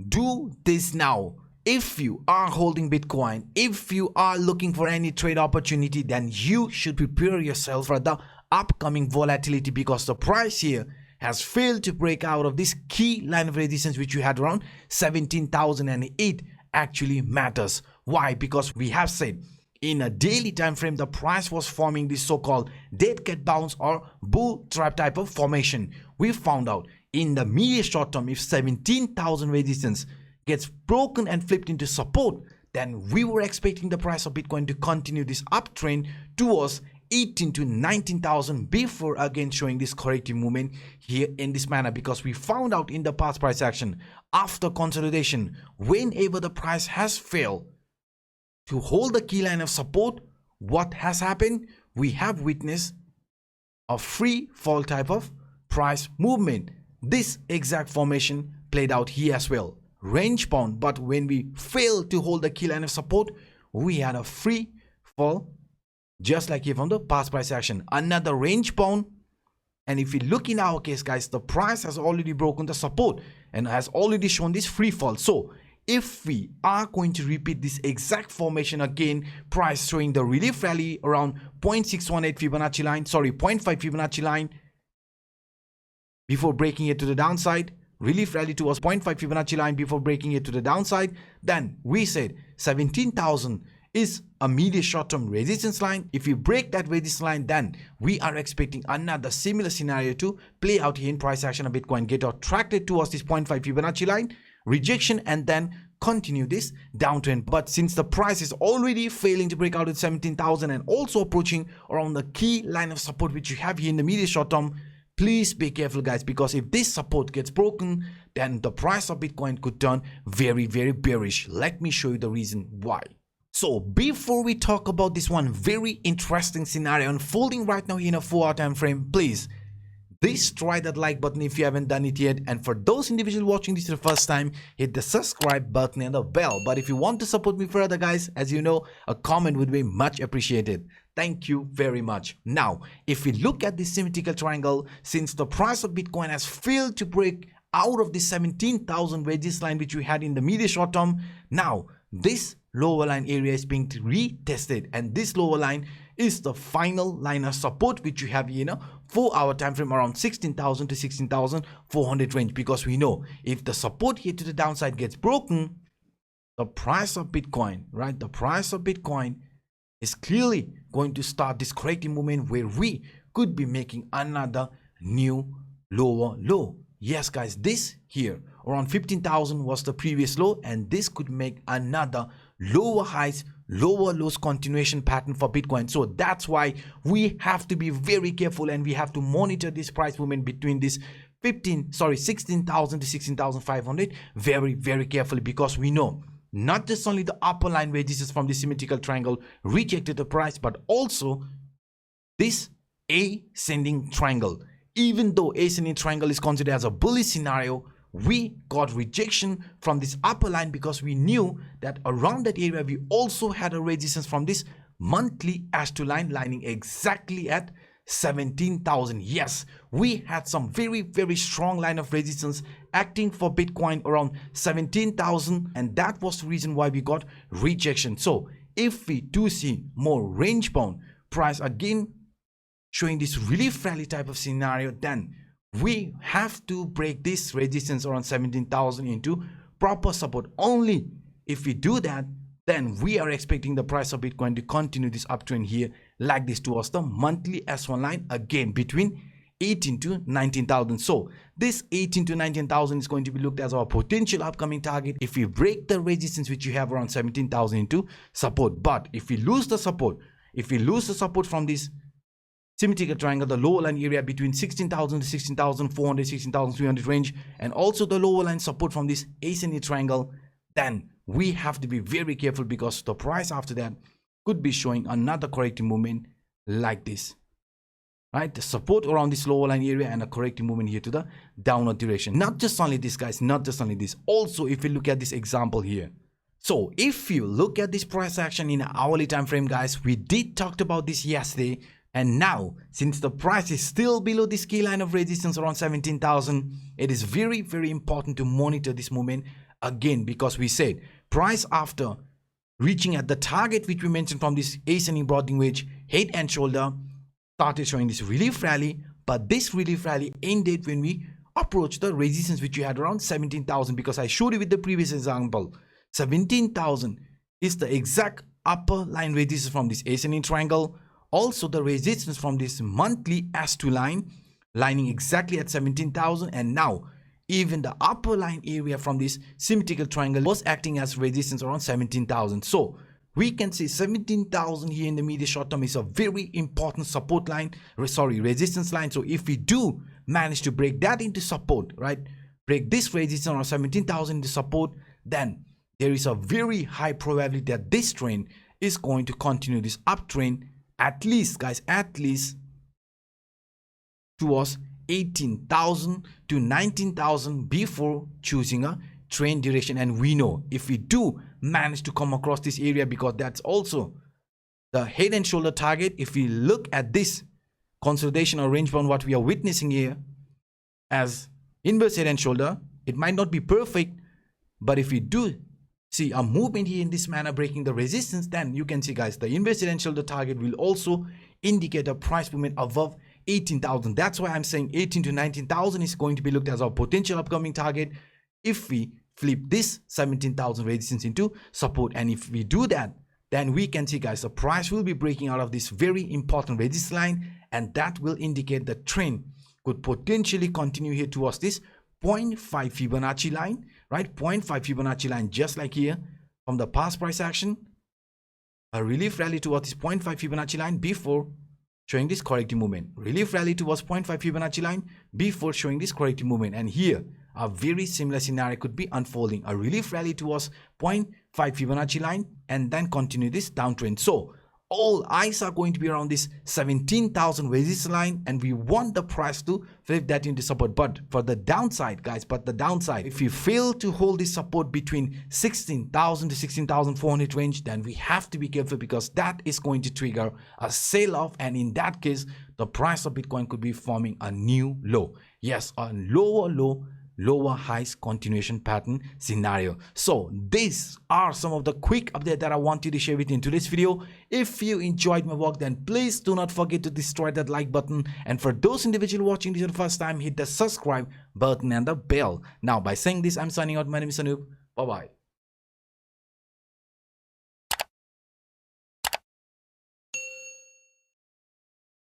do this now. If you are holding Bitcoin, if you are looking for any trade opportunity, then you should prepare yourself for the upcoming volatility, because the price here has failed to break out of this key line of resistance which we had around 17,000, and it actually matters. Why? Because we have said in a daily time frame the price was forming this so-called dead cat bounce or bull trap type of formation. We found out in the medium short term, if 17,000 resistance gets broken and flipped into support, then we were expecting the price of Bitcoin to continue this uptrend towards 18 to 19,000 before again showing this corrective movement here in this manner, because we found out in the past price action after consolidation, whenever the price has failed to hold the key line of support, what has happened? We have witnessed a free fall type of price movement. This exact formation played out here as well, range bound, but when we failed to hold the key line of support, we had a free fall, just like here from the past price action, another range bound. And if we look in our case, guys, the price has already broken the support and has already shown this free fall. So if we are going to repeat this exact formation again, price showing the relief rally around 0.618 Fibonacci line, 0.5 Fibonacci line before breaking it to the downside, relief rally towards 0.5 Fibonacci line before breaking it to the downside, then we said 17,000 is a medium short-term resistance line. If we break that resistance line, then we are expecting another similar scenario to play out here in price action of Bitcoin, get attracted towards this 0.5 Fibonacci line, rejection, and then continue this downtrend. But since the price is already failing to break out at 17,000 and also approaching around the key line of support which you have here in the medium short term, please be careful, guys, because if this support gets broken, then the price of Bitcoin could turn very, very bearish. Let me show you the reason why. So before we talk about this one very interesting scenario unfolding right now in a 4-hour time frame, please try that like button if you haven't done it yet, and for those individuals watching this for the first time, hit the subscribe button and the bell. But if you want to support me further, guys, as you know, a comment would be much appreciated. Thank you very much. Now if we look at this symmetrical triangle, since the price of Bitcoin has failed to break out of the 17,000 resistance line which we had in the medium short term, now this lower line area is being retested, and this lower line is the final line of support which you have in a 4-hour time frame around 16,000 to 16,400 range, because we know if the support here to the downside gets broken, the price of Bitcoin, right, the price of Bitcoin is clearly going to start this corrective movement where we could be making another new lower low. Yes, guys, this here around 15,000 was the previous low, and this could make another lower highs, lower lows continuation pattern for Bitcoin. So that's why we have to be very careful, and we have to monitor this price movement between this 16,000 to 16,500 very, very carefully, because we know not just only the upper line resistance from the symmetrical triangle rejected the price, but also this ascending triangle. Even though ascending triangle is considered as a bullish scenario, we got rejection from this upper line, because we knew that around that area we also had a resistance from this monthly H2 line lining exactly at 17,000. Yes, we had some very, very strong line of resistance acting for Bitcoin around 17,000, and that was the reason why we got rejection. So if we do see more range bound price again showing this relief rally type of scenario, then we have to break this resistance around 17,000 into proper support. Only if we do that, then we are expecting the price of Bitcoin to continue this uptrend here like this towards the monthly S1 line again between 18 to 19,000. So this 18 to 19,000 is going to be looked as our potential upcoming target if we break the resistance which you have around 17,000 into support. But if we lose the support, from this symmetrical triangle, the lower line area between 16,000 to 16,400, 16,300 range, and also the lower line support from this ascending triangle, then we have to be very careful, because the price after that could be showing another corrective movement like this, right? The support around this lower line area and a corrective movement here to the downward direction. Not just only this, guys, not just only this. Also, if you look at this example here, so if you look at this price action in an hourly time frame, guys, we did talk about this yesterday. And now, since the price is still below this key line of resistance around 17,000, it is very, very important to monitor this movement again, because we said price after reaching at the target which we mentioned from this ascending broadening wedge, head and shoulder, started showing this relief rally, but this relief rally ended when we approached the resistance which we had around 17,000, because I showed you with the previous example 17,000 is the exact upper line resistance from this ascending triangle, also the resistance from this monthly S2 line lining exactly at 17,000, and now even the upper line area from this symmetrical triangle was acting as resistance around 17,000. So we can see 17,000 here in the medium short term is a very important support line, resistance line. So if we do manage to break that into support, right, break this resistance around 17,000 into support, then there is a very high probability that this trend is going to continue this uptrend, at least guys, at least towards 18,000 to 19,000 before choosing a trend direction. And we know if we do manage to come across this area, because that's also the head and shoulder target, if we look at this consolidation or range bound what we are witnessing here as inverse head and shoulder, it might not be perfect, but if we do see a movement here in this manner breaking the resistance, then you can see guys, the inverse head and shoulder target will also indicate a price movement above 18,000. That's why I'm saying 18 to 19,000 is going to be looked as our potential upcoming target if we flip this 17,000 resistance into support. And if we do that, then we can see guys, the price will be breaking out of this very important resistance line, and that will indicate the trend could potentially continue here towards this 0.5 Fibonacci line, right? 0.5 Fibonacci line, just like here from the past price action, a relief rally towards this 0.5 Fibonacci line before showing this corrective movement, relief rally towards 0.5 Fibonacci line before showing this corrective movement. And here a very similar scenario could be unfolding, a relief rally towards 0.5 Fibonacci line and then continue this downtrend. So all eyes are going to be around this 17,000 resistance line, and we want the price to flip that into support. But for the downside guys, if we fail to hold this support between 16,000 to 16,400 range, then we have to be careful, because that is going to trigger a sell off, and in that case the price of Bitcoin could be forming a new low. Yes, a lower low, lower highs continuation pattern scenario. So these are some of the quick updates that I wanted to share with you in today's video. If you enjoyed my work, then please do not forget to destroy that like button, and for those individuals watching this for the first time, hit the subscribe button and the bell. Now by saying this, I'm signing out. My name is Anup. Bye bye.